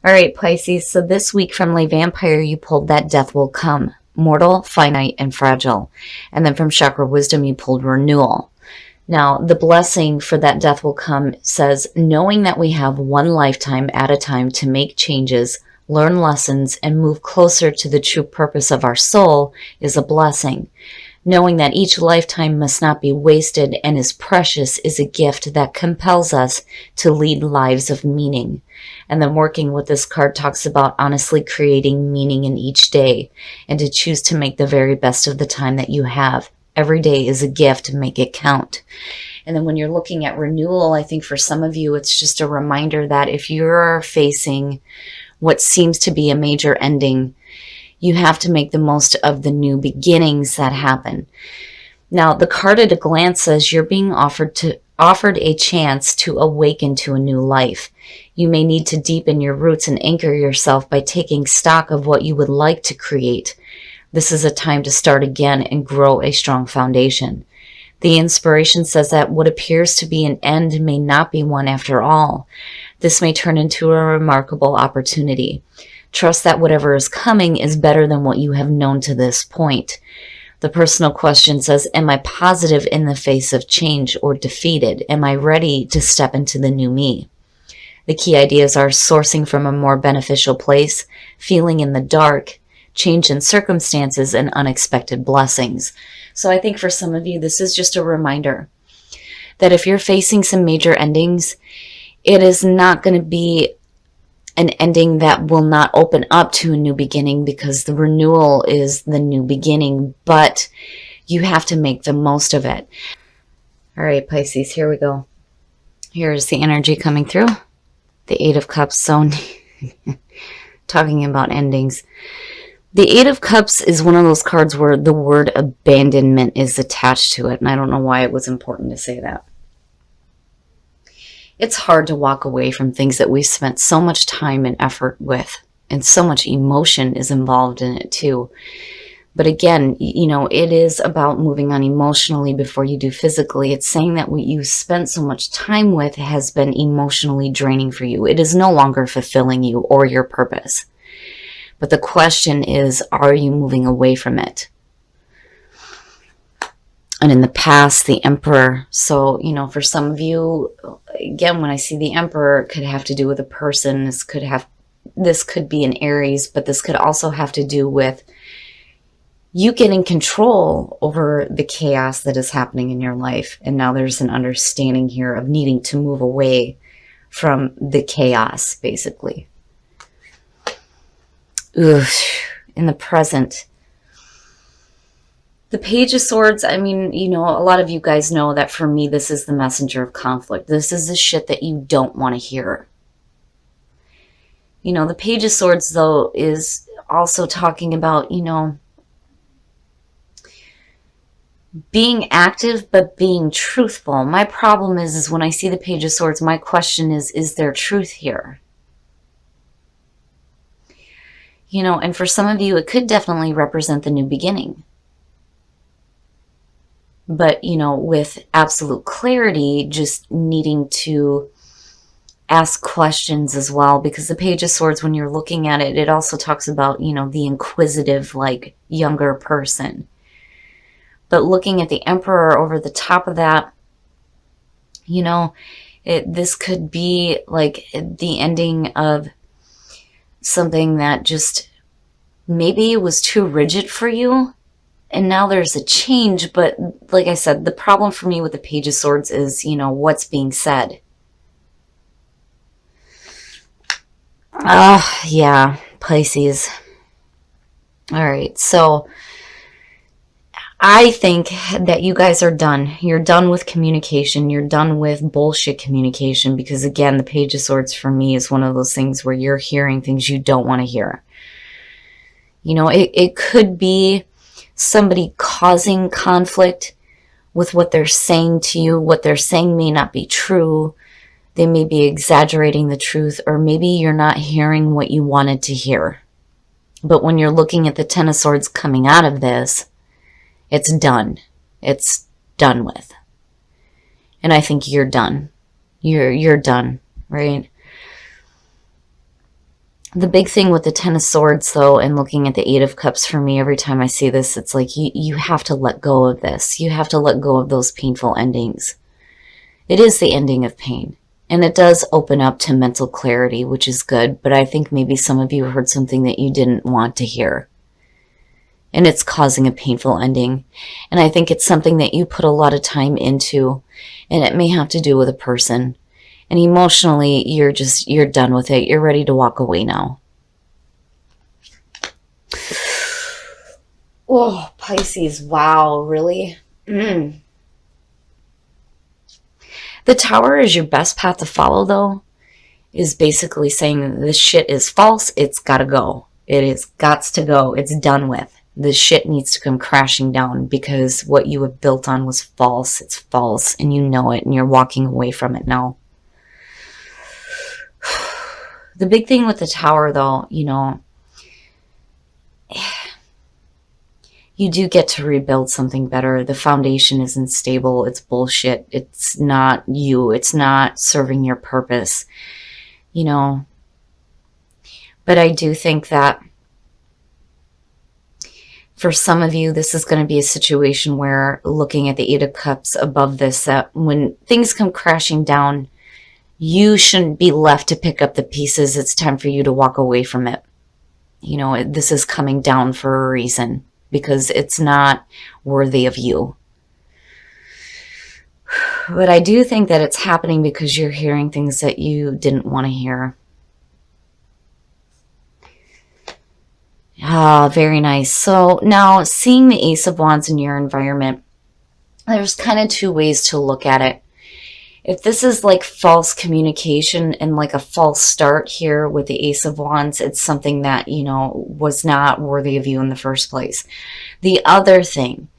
All right, Pisces. So this week from Lay Vampire, you pulled that death will come. Mortal, finite, and fragile. And then from Chakra Wisdom, you pulled renewal. Now, the blessing for that death will come says, knowing that we have one lifetime at a time to make changes, learn lessons, and move closer to the true purpose of our soul is a blessing. Knowing that each lifetime must not be wasted and is precious is a gift that compels us to lead lives of meaning. And then working with this card talks about honestly creating meaning in each day and to choose to make the very best of the time that you have. Every day is a gift, make it count. And then when you're looking at renewal, I think for some of you, it's just a reminder that if you're facing what seems to be a major ending, you have to make the most of the new beginnings that happen. Now, the card at a glance says you're being offered a chance to awaken to a new life. You may need to deepen your roots and anchor yourself by taking stock of what you would like to create. This is a time to start again and grow a strong foundation. The inspiration says that what appears to be an end may not be one after all. This may turn into a remarkable opportunity. Trust that whatever is coming is better than what you have known to this point. The personal question says, am I positive in the face of change or defeated? Am I ready to step into the new me? The key ideas are sourcing from a more beneficial place, feeling in the dark, change in circumstances, and unexpected blessings. So I think for some of you, this is just a reminder that if you're facing some major endings, it is not going to be an ending that will not open up to a new beginning, because the renewal is the new beginning, but you have to make the most of it. All right, Pisces, here we go. Here's the energy coming through. The Eight of Cups, so talking about endings. The Eight of Cups is one of those cards where the word abandonment is attached to it, and I don't know why it was important to say that. It's hard to walk away from things that we've spent so much time and effort with, and so much emotion is involved in it too. But again, you know, it is about moving on emotionally before you do physically. It's saying that what you spent so much time with has been emotionally draining for you. It is no longer fulfilling you or your purpose. But the question is, are you moving away from it? And in the past, the Emperor. So, you know, for some of you, again, when I see the Emperor, it could have to do with a person. This could be an Aries, but this could also have to do with you getting control over the chaos that is happening in your life. And now there's an understanding here of needing to move away from the chaos, basically. Ugh, in the present. The Page of Swords, I mean, you know, a lot of you guys know that for me, this is the messenger of conflict. This is the shit that you don't want to hear. You know, the Page of Swords, though, is also talking about, you know, being active, but being truthful. My problem is when I see the Page of Swords, my question is there truth here? You know, and for some of you, it could definitely represent the new beginning. But, you know, with absolute clarity, just needing to ask questions as well. Because the Page of Swords, when you're looking at it, it also talks about, you know, the inquisitive, like, younger person. But looking at the Emperor over the top of that, you know, this could be like the ending of something that just maybe was too rigid for you. And now there's a change, but like I said, the problem for me with the Page of Swords is, you know, what's being said. Yeah, Pisces. All right, so I think that you guys are done. You're done with communication. You're done with bullshit communication, because again, the Page of Swords for me is one of those things where you're hearing things you don't want to hear. You know, it could be somebody causing conflict with what they're saying to you. What they're saying may not be true. They may be exaggerating the truth, or maybe you're not hearing what you wanted to hear. But when you're looking at the Ten of Swords coming out of this, it's done. It's done with. And I think you're done. You're done, right? The big thing with the Ten of Swords, though, and looking at the Eight of Cups for me, every time I see this, it's like you have to let go of this. You have to let go of those painful endings. It is the ending of pain. And it does open up to mental clarity, which is good. But I think maybe some of you heard something that you didn't want to hear. And it's causing a painful ending. And I think it's something that you put a lot of time into. And it may have to do with a person. And emotionally, you're done with it. You're ready to walk away now. Oh, Pisces. Wow, really? The Tower is your best path to follow, though. Is basically saying this shit is false. It's gotta go. It is gots to go. It's done with. This shit needs to come crashing down because what you have built on was false. It's false, and you know it, and you're walking away from it now. The big thing with the Tower, though, you know, you do get to rebuild something better. The foundation isn't stable. It's bullshit. It's not you. It's not serving your purpose, you know. But I do think that for some of you, this is going to be a situation where, looking at the Eight of Cups above this, that when things come crashing down, you shouldn't be left to pick up the pieces. It's time for you to walk away from it. You know, this is coming down for a reason, because it's not worthy of you. But I do think that it's happening because you're hearing things that you didn't want to hear. Ah, very nice. So now, seeing the Ace of Wands in your environment, there's kind of two ways to look at it. If this is like false communication and like a false start here with the Ace of Wands, it's something that, you know, was not worthy of you in the first place. The other thing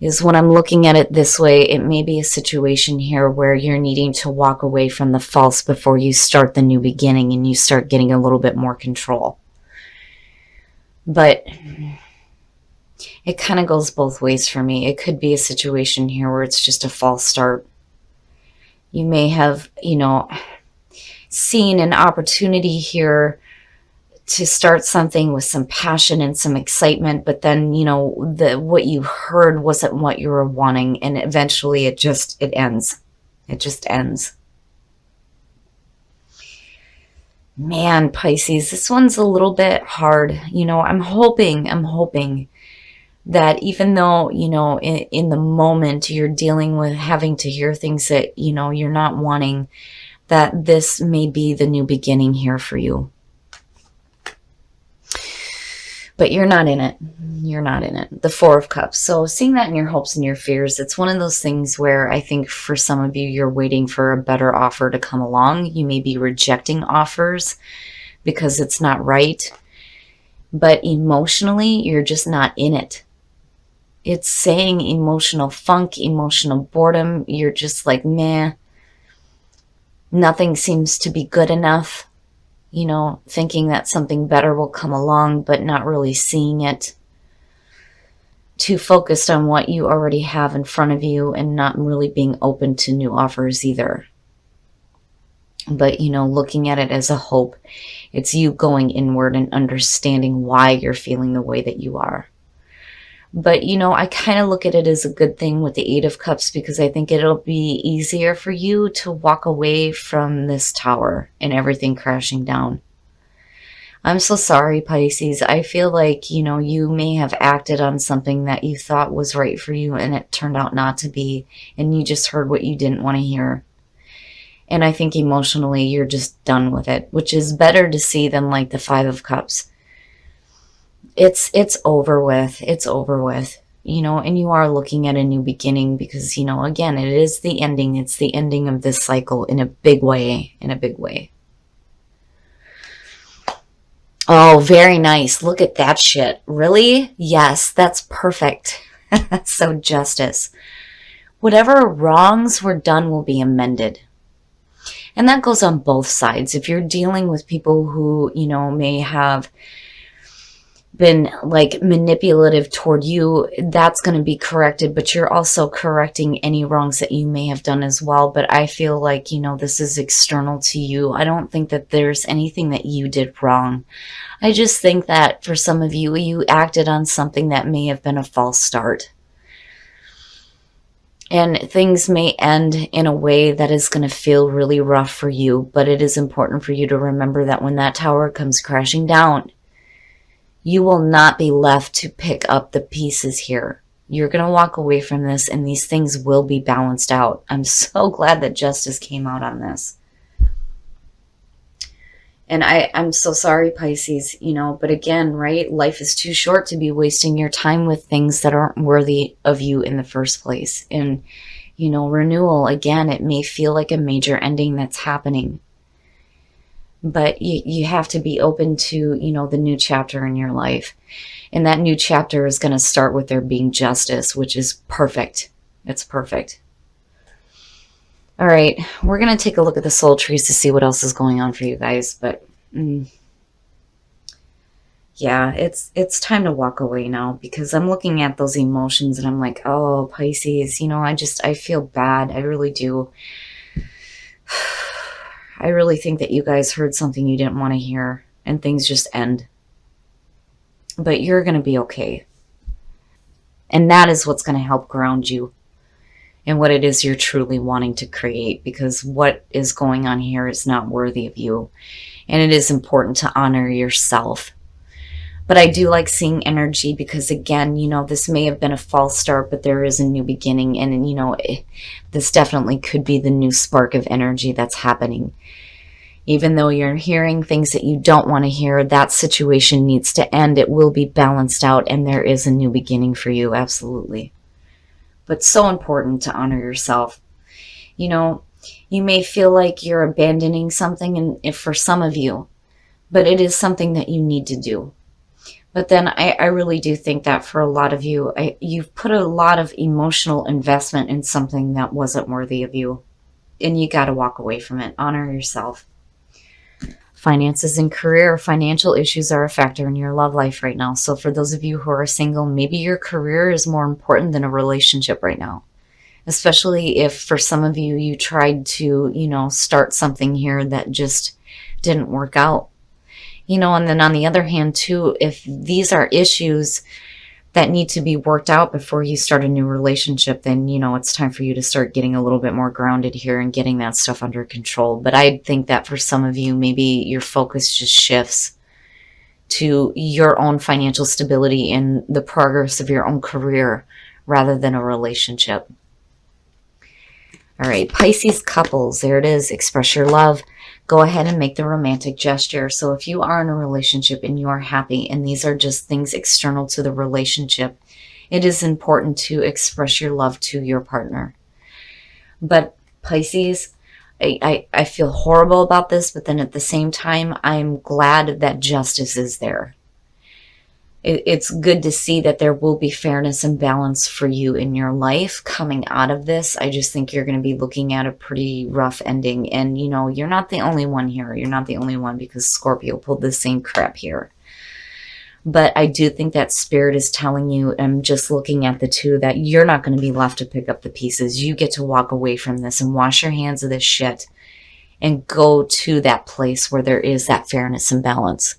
is, when I'm looking at it this way, it may be a situation here where you're needing to walk away from the false before you start the new beginning and you start getting a little bit more control. But it kind of goes both ways for me. It could be a situation here where it's just a false start. You may have, you know, seen an opportunity here to start something with some passion and some excitement, but then, you know, what you heard wasn't what you were wanting, and eventually it ends. It just ends. Man, Pisces, this one's a little bit hard. You know, I'm hoping that even though, you know, in the moment you're dealing with having to hear things that, you know, you're not wanting, that this may be the new beginning here for you. But you're not in it. You're not in it. The Four of Cups. So seeing that in your hopes and your fears, it's one of those things where I think for some of you, you're waiting for a better offer to come along. You may be rejecting offers because it's not right. But emotionally, you're just not in it. It's saying emotional funk, emotional boredom. You're just like, meh. Nothing seems to be good enough. You know, thinking that something better will come along, but not really seeing it. Too focused on what you already have in front of you and not really being open to new offers either. But, you know, looking at it as a hope, it's you going inward and understanding why you're feeling the way that you are. But, you know, I kind of look at it as a good thing with the Eight of Cups, because I think it'll be easier for you to walk away from this Tower and everything crashing down. I'm so sorry, Pisces. I feel like, you know, you may have acted on something that you thought was right for you and it turned out not to be, and you just heard what you didn't want to hear. And I think emotionally you're just done with it, which is better to see than like the Five of Cups. It's over with. It's over with. You know, and you are looking at a new beginning because, you know, again, it is the ending. It's the ending of this cycle in a big way. In a big way. Oh, very nice. Look at that shit. Really? Yes, that's perfect. So justice. Whatever wrongs were done will be amended. And that goes on both sides. If you're dealing with people who, you know, may have been like manipulative toward you, that's going to be corrected, but you're also correcting any wrongs that you may have done as well. But I feel like, this is external to you. I don't think that there's anything that you did wrong. I just think that for some of you, you acted on something that may have been a false start. And things may end in a way that is going to feel really rough for you, but it is important for you to remember that when that tower comes crashing down, you will not be left to pick up the pieces here. You're going to walk away from this and these things will be balanced out. I'm so glad that justice came out on this. And I'm so sorry, Pisces, but again, right? Life is too short to be wasting your time with things that aren't worthy of you in the first place. And, renewal, again, it may feel like a major ending that's happening. But you have to be open to, the new chapter in your life. And that new chapter is going to start with there being justice, which is perfect. It's perfect. All right, we're going to take a look at the soul trees to see what else is going on for you guys. But yeah, it's time to walk away now, because I'm looking at those emotions and I'm like, oh, Pisces, I feel bad. I really do. I really think that you guys heard something you didn't want to hear and things just end. But you're going to be okay. And that is what's going to help ground you and what it is you're truly wanting to create, because what is going on here is not worthy of you. And it is important to honor yourself. But I do like seeing energy because, again, this may have been a false start, but there is a new beginning. And, this definitely could be the new spark of energy that's happening. Even though you're hearing things that you don't want to hear, that situation needs to end. It will be balanced out and there is a new beginning for you. Absolutely. But so important to honor yourself. You may feel like you're abandoning something, and if for some of you, but it is something that you need to do. But then I really do think that for a lot of you, you've put a lot of emotional investment in something that wasn't worthy of you. And you got to walk away from it. Honor yourself. Finances and career. Financial issues are a factor in your love life right now. So for those of you who are single, maybe your career is more important than a relationship right now. Especially if for some of you, you tried to, start something here that just didn't work out. And then on the other hand, too, if these are issues that need to be worked out before you start a new relationship, then, it's time for you to start getting a little bit more grounded here and getting that stuff under control. But I think that for some of you, maybe your focus just shifts to your own financial stability and the progress of your own career rather than a relationship. All right, Pisces couples, there it is. Express your love. Go ahead and make the romantic gesture. So if you are in a relationship and you are happy and these are just things external to the relationship, it is important to express your love to your partner. But Pisces, I feel horrible about this, but then at the same time, I'm glad that justice is there. It's good to see that there will be fairness and balance for you in your life coming out of this. I just think you're going to be looking at a pretty rough ending. And, you're not the only one here. You're not the only one, because Scorpio pulled the same crap here. But I do think that Spirit is telling you, I'm just looking at the two, that you're not going to be left to pick up the pieces. You get to walk away from this and wash your hands of this shit and go to that place where there is that fairness and balance.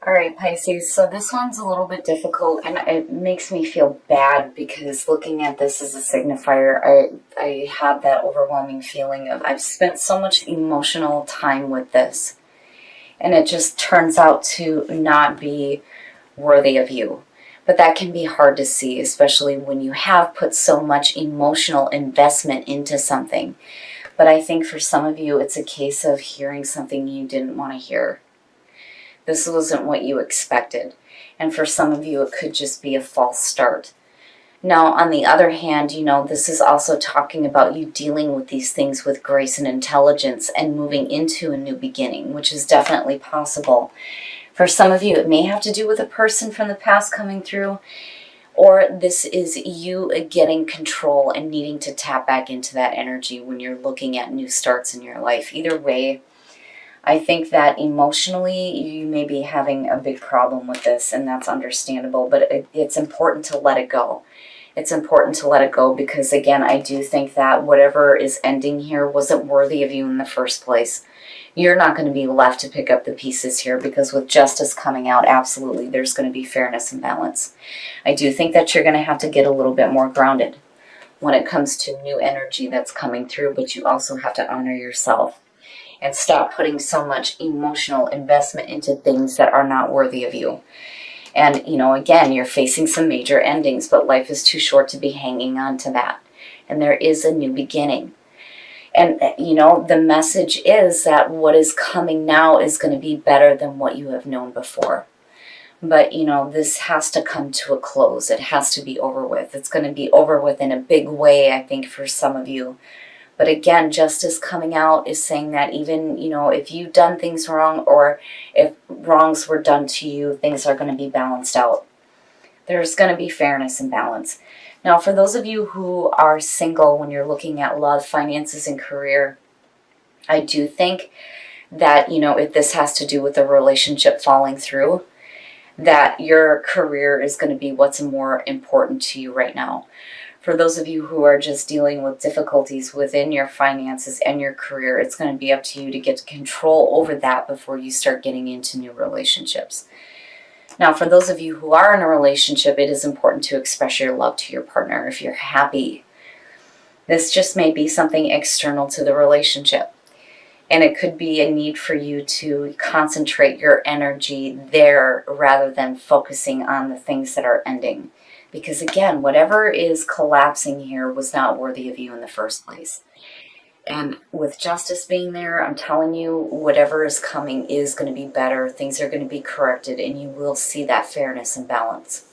All right, Pisces, so this one's a little bit difficult, and it makes me feel bad because looking at this as a signifier, I have that overwhelming feeling of I've spent so much emotional time with this, and it just turns out to not be worthy of you. But that can be hard to see, especially when you have put so much emotional investment into something. But I think for some of you, it's a case of hearing something you didn't want to hear. This wasn't what you expected. And for some of you, it could just be a false start. Now, on the other hand, this is also talking about you dealing with these things with grace and intelligence and moving into a new beginning, which is definitely possible. For some of you, it may have to do with a person from the past coming through, or this is you getting control and needing to tap back into that energy when you're looking at new starts in your life. Either way, I think that emotionally you may be having a big problem with this, and that's understandable, but it's important to let it go. It's important to let it go because, again, I do think that whatever is ending here wasn't worthy of you in the first place. You're not going to be left to pick up the pieces here because with justice coming out, absolutely, there's going to be fairness and balance. I do think that you're going to have to get a little bit more grounded when it comes to new energy that's coming through, but you also have to honor yourself and stop putting so much emotional investment into things that are not worthy of you. And, again, you're facing some major endings, but life is too short to be hanging on to that. And there is a new beginning. And, the message is that what is coming now is going to be better than what you have known before. But, this has to come to a close. It has to be over with. It's going to be over with in a big way, I think, for some of you. But again, justice coming out is saying that even, if you've done things wrong or if wrongs were done to you, things are going to be balanced out. There's going to be fairness and balance. Now, for those of you who are single, when you're looking at love, finances, and career, I do think that, if this has to do with a relationship falling through, that your career is going to be what's more important to you right now. For those of you who are just dealing with difficulties within your finances and your career, it's going to be up to you to get control over that before you start getting into new relationships. Now, for those of you who are in a relationship, it is important to express your love to your partner if you're happy. This just may be something external to the relationship. And it could be a need for you to concentrate your energy there rather than focusing on the things that are ending. Because again, whatever is collapsing here was not worthy of you in the first place. And with justice being there, I'm telling you, whatever is coming is going to be better. Things are going to be corrected, and you will see that fairness and balance.